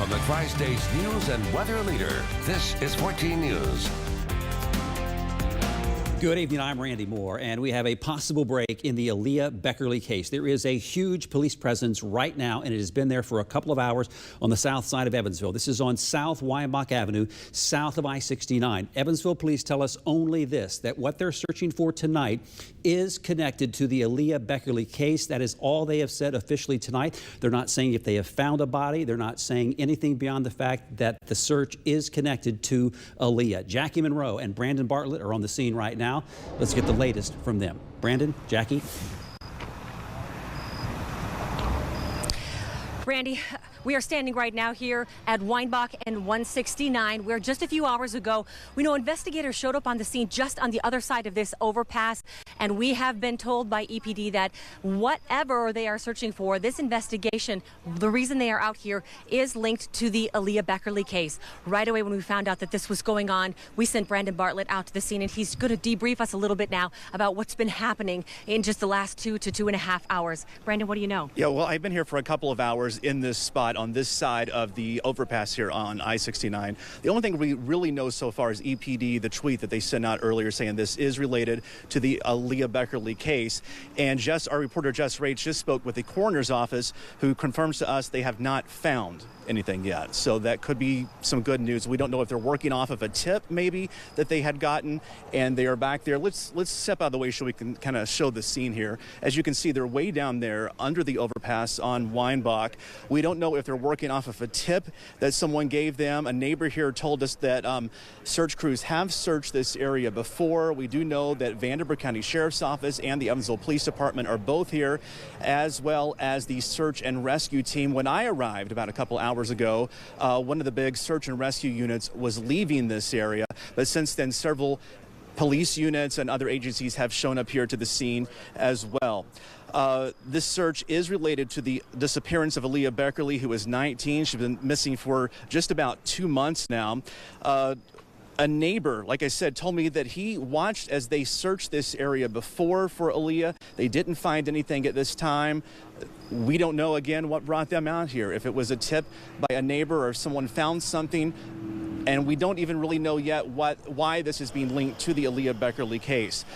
from the Tri-States news and weather leader, this is 14 News. Good evening, I'm Randy Moore, and we have a possible break in the Aleah Beckerle case. There is a huge police presence right now, and it has been there for a couple of hours on the south side of Evansville. This is on South Weinbach Avenue, south of I-69. Evansville police tell us only this, that what they're searching for tonight is connected to the Aleah Beckerle case. That is all they have said officially tonight. They're not saying if they have found a body. They're not saying anything beyond the fact that the search is connected to Aleah. Jackie Monroe and Brandon Bartlett are on the scene right now. Let's get the latest from them. Brandon, Jackie. Randy, we are standing right now here at Weinbach and 169, where just a few hours ago, we know investigators showed up on the scene just on the other side of this overpass. And we have been told by EPD that whatever they are searching for, this investigation, the reason they are out here is linked to the Aleah Beckerle case. Right away when we found out that this was going on, we sent Brandon Bartlett out to the scene, and he's going to debrief us a little bit now about what's been happening in just the last 2 to 2.5 hours. Brandon, what do you know? Yeah, well, I've been here for a couple of hours in this spot on this side of the overpass here on I-69. The only thing we really know so far is EPD, the tweet that they sent out earlier saying this is related to the Aleah Beckerle case. And our reporter Jess Raich just spoke with the coroner's office, who confirms to us they have not found anything yet. So that could be some good news. We don't know if they're working off of a tip maybe that they had gotten, and they are back there. Let's step out of the way so we can kind of show the scene here. As you can see, they're way down there under the overpass on Weinbach. We don't know if they're working off of a tip that someone gave them. A neighbor here told us that search crews have searched this area before. We do know that Vanderbilt County Sheriff's Office and the Evansville Police Department are both here, as well as the search and rescue team. When I arrived about a couple hours ago, one of the big search and rescue units was leaving this area, but since then several police units and other agencies have shown up here to the scene as well. This search is related to the disappearance of Aleah Beckerle, who is 19. She's been missing for just about 2 months now. A neighbor, like I said, told me that he watched as they searched this area before for Aleah. They didn't find anything at this time. We don't know, again, what brought them out here. If it was a tip by a neighbor or if someone found something. And we don't even really know yet why this is being linked to the Aleah Beckerle case.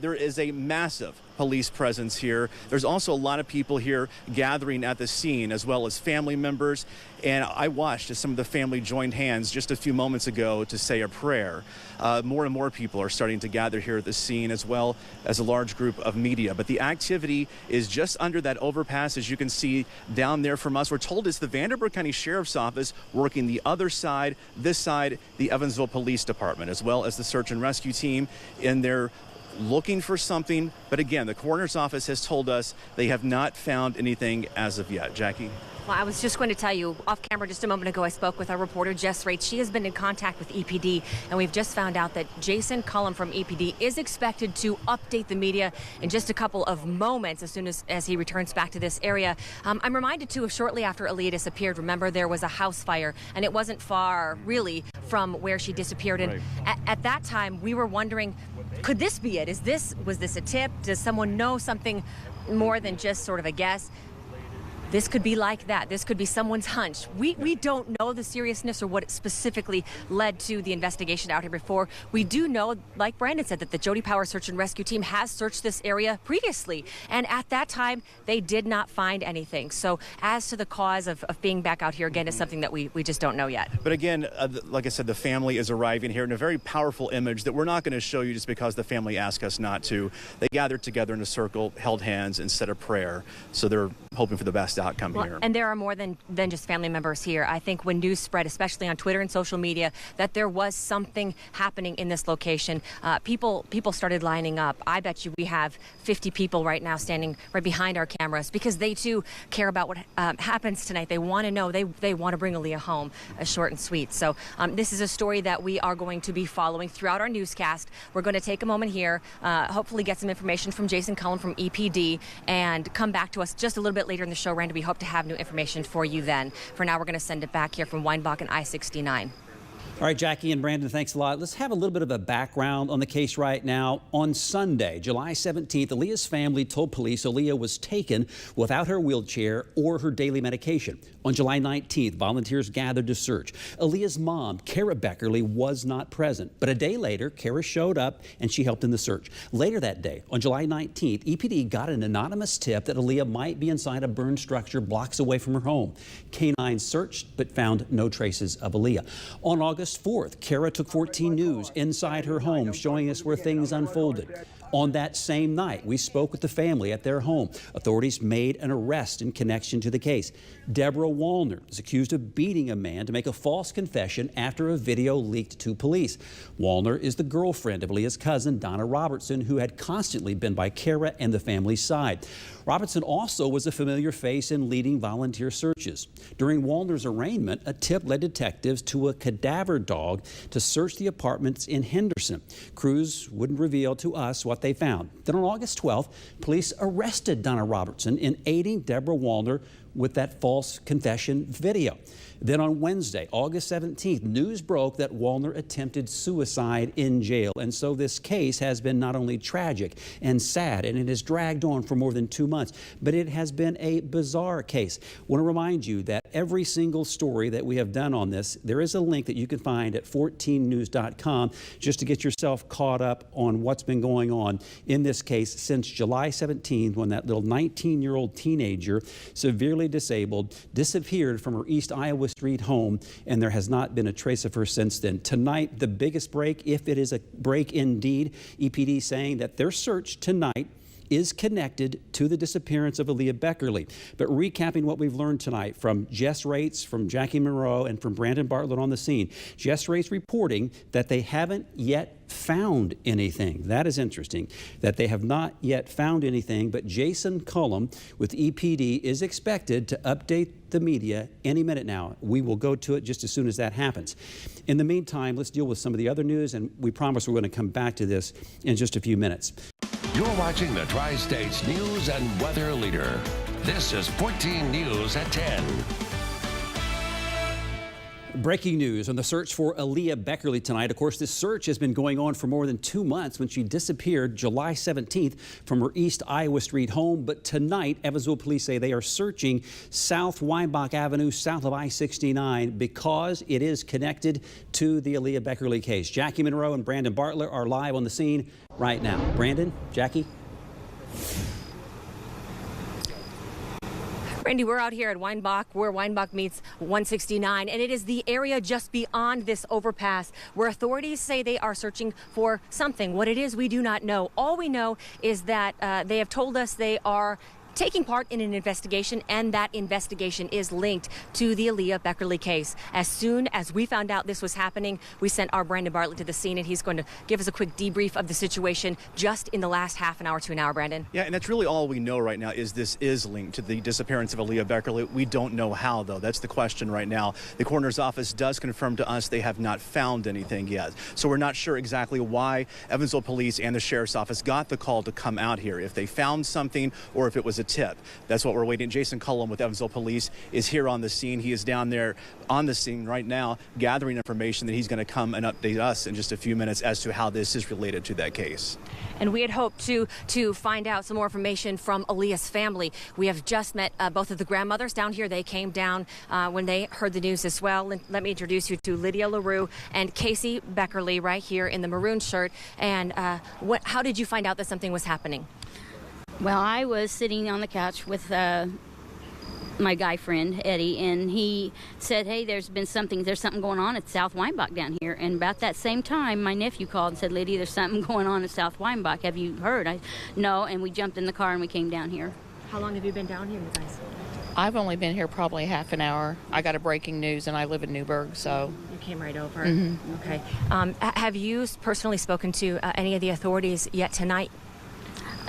There is a massive police presence here. There's also a lot of people here gathering at the scene, as well as family members. And I watched as some of the family joined hands just a few moments ago to say a prayer. More and more people are starting to gather here at the scene, as well as a large group of media. But the activity is just under that overpass, as you can see down there from us. We're told it's the Vanderbilt County Sheriff's Office working the other side, this side, the Evansville Police Department, as well as the search and rescue team in there looking for something. But again, the coroner's office has told us they have not found anything as of yet. Jackie? Well, I was just going to tell you off camera just a moment ago, I spoke with our reporter Jess Raich. She has been in contact with EPD, and we've just found out that Jason Cullum from EPD is expected to update the media in just a couple of moments as soon as he returns back to this area. I'm reminded too of shortly after Aleah disappeared. Remember, there was a house fire, and it wasn't far really from where she disappeared. And right. at that time, we were wondering, could this be it? Was this a tip? Does someone know something more than just sort of a guess? This could be like that. This could be someone's hunch. We don't know the seriousness or what specifically led to the investigation out here before. We do know, like Brandon said, that the Jody Power Search and Rescue Team has searched this area previously. And at that time, they did not find anything. So as to the cause of being back out here again is something that we just don't know yet. But again, like I said, the family is arriving here in a very powerful image that we're not going to show you just because the family asked us not to. They gathered together in a circle, held hands, and said a prayer. So they're hoping for the best outcome here. And there are more than just family members here. I think when news spread, especially on Twitter and social media, that there was something happening in this location, people started lining up. I bet you we have 50 people right now standing right behind our cameras because they too care about what happens tonight. They want to know. They want to bring Aleah home, short and sweet. So this is a story that we are going to be following throughout our newscast. We're going to take a moment here, hopefully get some information from Jason Cullum from EPD, and come back to us just a little bit later in the show, Randy. We hope to have new information for you then. For now, we're going to send it back here from Weinbach and I-69. All right, Jackie and Brandon, thanks a lot. Let's have a little bit of a background on the case right now. On Sunday, July 17th, Aleah's family told police Aleah was taken without her wheelchair or her daily medication. On July 19th, volunteers gathered to search. Aleah's mom, Kara Beckerle, was not present. But a day later, Kara showed up and she helped in the search. Later that day, on July 19th, EPD got an anonymous tip that Aleah might be inside a burned structure blocks away from her home. Canines searched but found no traces of Aleah. On August 4th, Kara took 14 News inside her home, showing us where things unfolded. On that same night, we spoke with the family at their home. Authorities made an arrest in connection to the case. Deborah Wallner is accused of beating a man to make a false confession after a video leaked to police. Wallner is the girlfriend of Aleah's cousin, Donna Robertson, who had constantly been by Kara and the family's side. Robertson also was a familiar face in leading volunteer searches. During Wallner's arraignment, a tip led detectives to a cadaver dog to search the apartments in Henderson. Crews wouldn't reveal to us what they found. Then on August 12th, police arrested Donna Robertson in aiding Deborah Wallner with that false confession video. Then on Wednesday, August 17th, news broke that Wallner attempted suicide in jail. And so this case has been not only tragic and sad, and it has dragged on for more than 2 months, but it has been a bizarre case. I want to remind you that every single story that we have done on this, there is a link that you can find at 14news.com just to get yourself caught up on what's been going on in this case since July 17th, when that little 19-year-old teenager, severely disabled, disappeared from her East Iowa Street home, and there has not been a trace of her since then. Tonight, the biggest break, if it is a break indeed, EPD saying that their search tonight is connected to the disappearance of Aleah Beckerle. But recapping what we've learned tonight from Jess Rates, from Jackie Monroe, and from Brandon Bartlett on the scene. Jess Rates reporting that they haven't yet found anything. That is interesting, that they have not yet found anything, but Jason Cullum with EPD is expected to update the media any minute now. We will go to it just as soon as that happens. In the meantime, let's deal with some of the other news, and we promise we're going to come back to this in just a few minutes. You're watching the Tri-States News and Weather Leader. This is 14 News at 10. Breaking news on the search for Aleah Beckerle tonight. Of course, this search has been going on for more than 2 months when she disappeared July 17th from her East Iowa Street home. But tonight, Evansville police say they are searching South Weinbach Avenue, south of I-69, because it is connected to the Aleah Beckerle case. Jackie Monroe and Brandon Bartlett are live on the scene right now. Brandon, Jackie? Randy, we're out here at Weinbach, where Weinbach meets 169, and it is the area just beyond this overpass where authorities say they are searching for something. What it is, we do not know. All we know is that they have told us they are taking part in an investigation, and that investigation is linked to the Aleah Beckerle case. As soon as we found out this was happening, we sent our Brandon Bartlett to the scene, and he's going to give us a quick debrief of the situation just in the last half an hour to an hour, Brandon. Yeah, and that's really all we know right now is this is linked to the disappearance of Aleah Beckerle. We don't know how, though. That's the question right now. The coroner's office does confirm to us they have not found anything yet. So we're not sure exactly why Evansville police and the sheriff's office got the call to come out here, if they found something or if it was a tip. That's what we're waiting. Jason Cullum with Evansville Police is here on the scene. He is down there on the scene right now gathering information that he's going to come and update us in just a few minutes as to how this is related to that case. And we had hoped to find out some more information from Aleah's family. We have just met both of the grandmothers down here. They came down when they heard the news as well. And let me introduce you to Lydia LaRue and Casey Beckerle right here in the maroon shirt. And how did you find out that something was happening? Well, I was sitting on the couch with my guy friend, Eddie, and he said, hey, there's something going on at South Weinbach down here. And about that same time, my nephew called and said, Lydia, there's something going on at South Weinbach. Have you heard? No, and we jumped in the car and we came down here. How long have you been down here, you guys? I've only been here probably half an hour. I got a breaking news, and I live in Newburgh, so. You came right over. Mm-hmm. Okay. Have you personally spoken to any of the authorities yet tonight?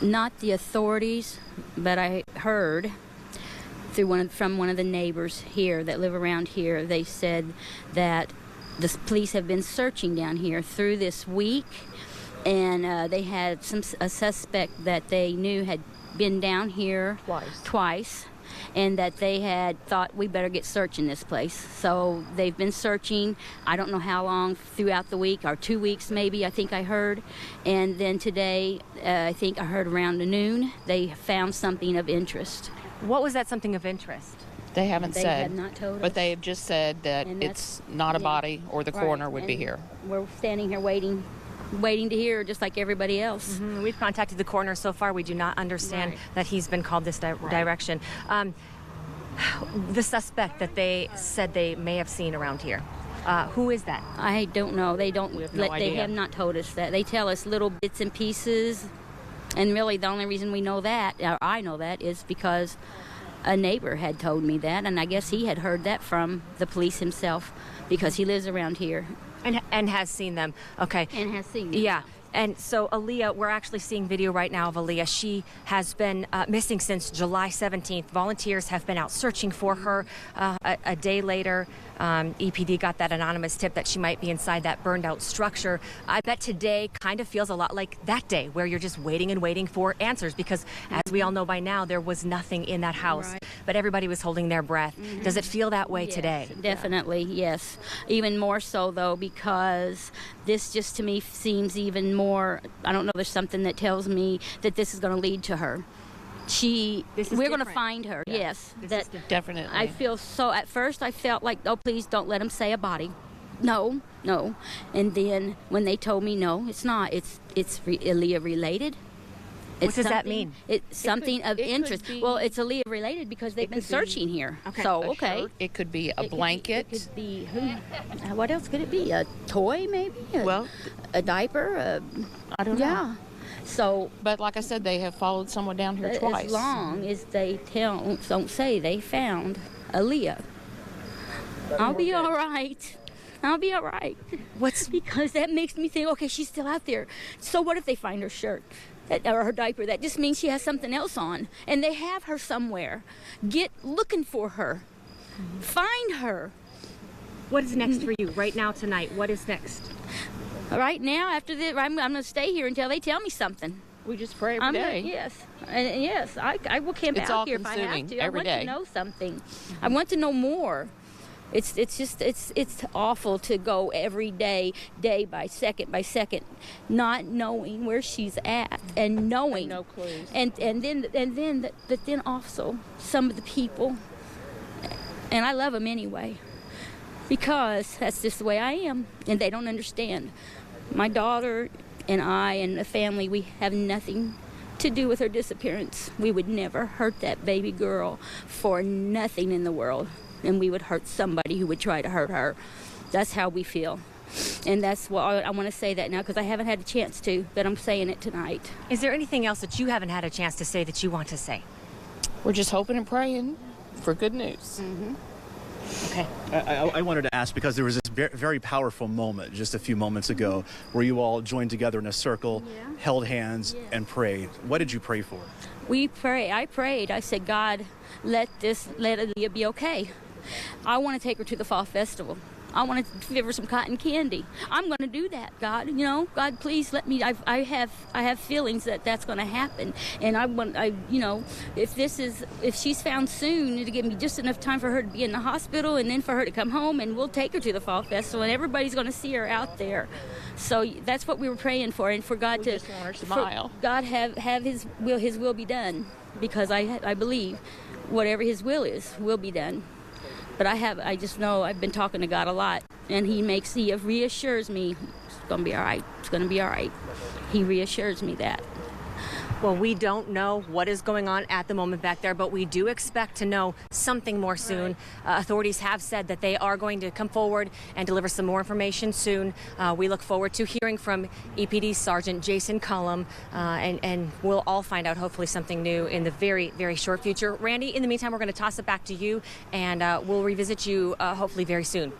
Not the authorities, but I heard from one of the neighbors here that live around here. They said that the police have been searching down here through this week, and they had a suspect that they knew had been down here twice. and that they had thought we better get searching this place. So they've been searching, I don't know how long, throughout the week, or 2 weeks maybe, I think I heard. And then today, I think I heard around noon, they found something of interest. What was that something of interest? They haven't They said, have not told but us. they have just said that And it's not a body or the coroner would be and here. We're standing here waiting to hear, just like everybody else. We've contacted the coroner so far. We do not understand that he's been called this direction. The suspect that they said they may have seen around here, who is that? I don't know. They don't. We have no They idea. have not told us that. They tell us little bits and pieces, and really the only reason we know that, or I know that, is because a neighbor had told me that, and I guess he had heard that from the police himself, because he lives around here And has seen them. Okay. and has seen them. Yeah. And so Aleah, we're actually seeing video right now of Aleah. She has been missing since July 17th. Volunteers have been out searching for her. A day later, EPD got that anonymous tip that she might be inside that burned out structure. I bet today kind of feels a lot like that day, where you're just waiting and waiting for answers, because as we all know by now, there was nothing in that house, Right. but everybody was holding their breath. Does it feel that way Yes, today? Definitely, yes. Even more so, though, because this just to me seems even more, I don't know, there's something that tells me that this is going to lead to her. This is We're going to different. find her, yes. That Definitely. I feel so, at first I felt like, oh, please don't let him say a body. No. And then when they told me, no, it's not. It's Aleah related. What does that mean? It's something of it could interest. be- Well, it's Aleah related because they've been could be searching here. Okay. So, A okay. shirt, it could be a It could be- blanket. It could be who? What else could it be? A toy, maybe? Well, A diaper? I don't know. Yeah. So But like I said, they have followed someone down here twice. as long as they don't say they found Aleah, I'll be all right. I'll be all right. Because that makes me think, okay, she's still out there. So what if they find her shirt or her diaper? That just means she has something else on, and they have her somewhere. Get looking for her. Find her. What is next for you right now tonight? What is next? Right now, after this, I'm going to stay here until they tell me something. We just pray every I'm day. Yes, and yes, I will camp It's out all here if I have consuming to. every I want day. to know something. I want to know more. It's awful to go every day, day by second, not knowing where she's at and knowing No clues. and then also some of the people, and I love them anyway, because that's just the way I am, and they don't understand. My daughter and I and the family, we have nothing to do with her disappearance. We would never hurt that baby girl for nothing in the world, and we would hurt somebody who would try to hurt her. That's how we feel. And that's why I want to say that now, because I haven't had a chance to, but I'm saying it tonight. Is there anything else that you haven't had a chance to say that you want to say? We're just hoping and praying for good news. Okay. I wanted to ask, because there was this very powerful moment just a few moments ago where you all joined together in a circle, held hands, and prayed. What did you pray for? I prayed. I said, God, let Aleah be okay. I want to take her to the fall festival. I want to give her some cotton candy. I'm going to do that, God. You know, God, please let me. I have feelings that that's going to happen, and if she's found soon, it'll give me just enough time for her to be in the hospital, and then for her to come home, and we'll take her to the fall festival, and everybody's going to see her out there. So that's what we were praying for, and for God to just want her to smile. God have His will be done, because I believe whatever His will is will be done. But I just know I've been talking to God a lot, and He reassures me it's going to be all right. It's going to be all right. He reassures me that. Well, we don't know what is going on at the moment back there, but we do expect to know something more soon. Authorities have said that they are going to come forward and deliver some more information soon. We look forward to hearing from EPD Sergeant Jason Cullum, and we'll all find out hopefully something new in the very, very short future. Randy, in the meantime, we're going to toss it back to you, and we'll revisit you hopefully very soon.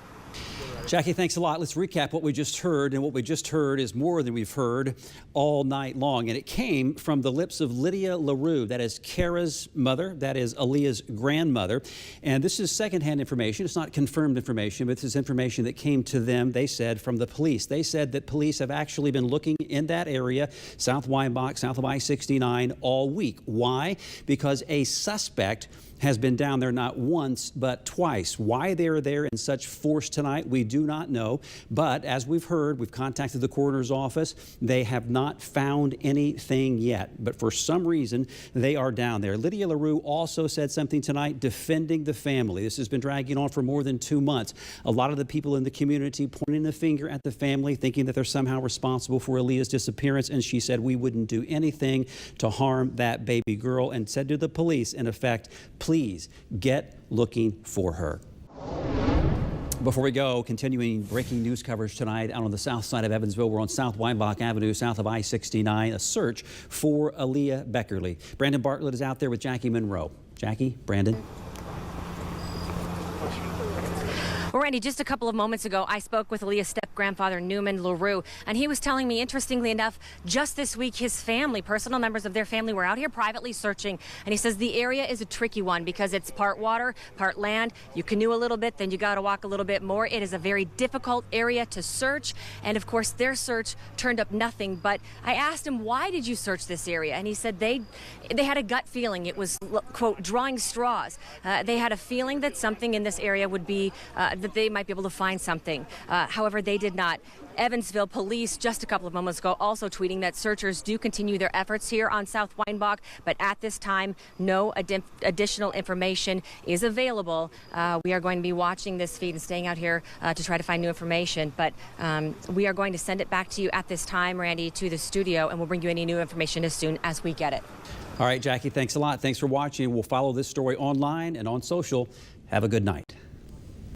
Jackie, thanks a lot. Let's recap what we just heard. And what we just heard is more than we've heard all night long. And it came from the lips of Lydia LaRue. That is Kara's mother. That is Aleah's grandmother. And this is secondhand information. It's not confirmed information, but this is information that came to them, they said, from the police. They said that police have actually been looking in that area, South Weinbach, south of I-69, all week. Why? Because a suspect has been down there not once but twice. Why they are there in such force tonight, we do not know. But as we've heard, we've contacted the coroner's office. They have not found anything yet. But for some reason, they are down there. Lydia LaRue also said something tonight defending the family. This has been dragging on for more than 2 months. A lot of the people in the community pointing the finger at the family, thinking that they're somehow responsible for Aleah's disappearance. And she said we wouldn't do anything to harm that baby girl, and said to the police, in effect, please get looking for her. Before we go, continuing breaking news coverage tonight out on the south side of Evansville. We're on South Weinbach Avenue, south of I-69, a search for Aleah Beckerle. Brandon Bartlett is out there with Jackie Monroe. Jackie, Brandon. Well, Randy, just a couple of moments ago, I spoke with Aleah's step-grandfather, Newman LaRue, and he was telling me, interestingly enough, just this week, his family, personal members of their family, were out here privately searching. And he says the area is a tricky one because it's part water, part land. You canoe a little bit, then you got to walk a little bit more. It is a very difficult area to search. And of course, their search turned up nothing. But I asked him, why did you search this area? And he said they had a gut feeling. It was, quote, drawing straws. They had a feeling that something in this area would be that they might be able to find something. However, they did not. Evansville police just a couple of moments ago also tweeting that searchers do continue their efforts here on South Weinbach, but at this time, no additional information is available. We are going to be watching this feed and staying out here to try to find new information, but we are going to send it back to you at this time, Randy, to the studio, and we'll bring you any new information as soon as we get it. All right, Jackie, thanks a lot. Thanks for watching. We'll follow this story online and on social. Have a good night.